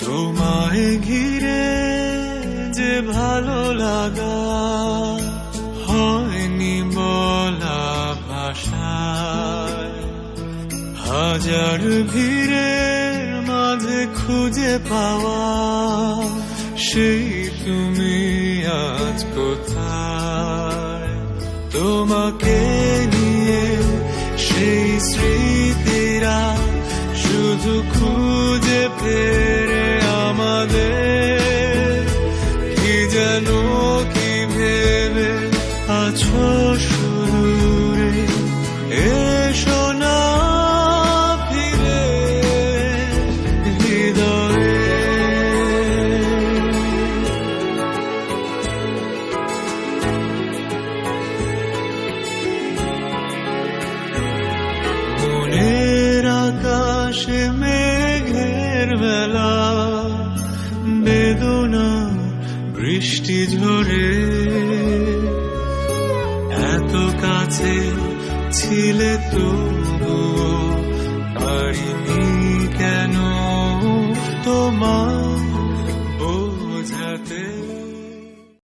তোমায় ঘিরে যে ভালো লাগা হয়নি বলা ভাষায়, হাজার ভিড়ের মাঝে খুঁজে পাওয়া সেই তুমি আজ কোথায়। তোমাকে নিয়ে সেই স্মৃতিরা শুধু খুঁজে ফেরে আমাদের, কি যেন কি ভেবে আছো সুদূরে, এসো না ফিরে হৃদয়ে। মনের আকাশে মেঘের বেলা, বেদনা বৃষ্টি ঝরে, এত কাছে ছিলে তবুও পারিনি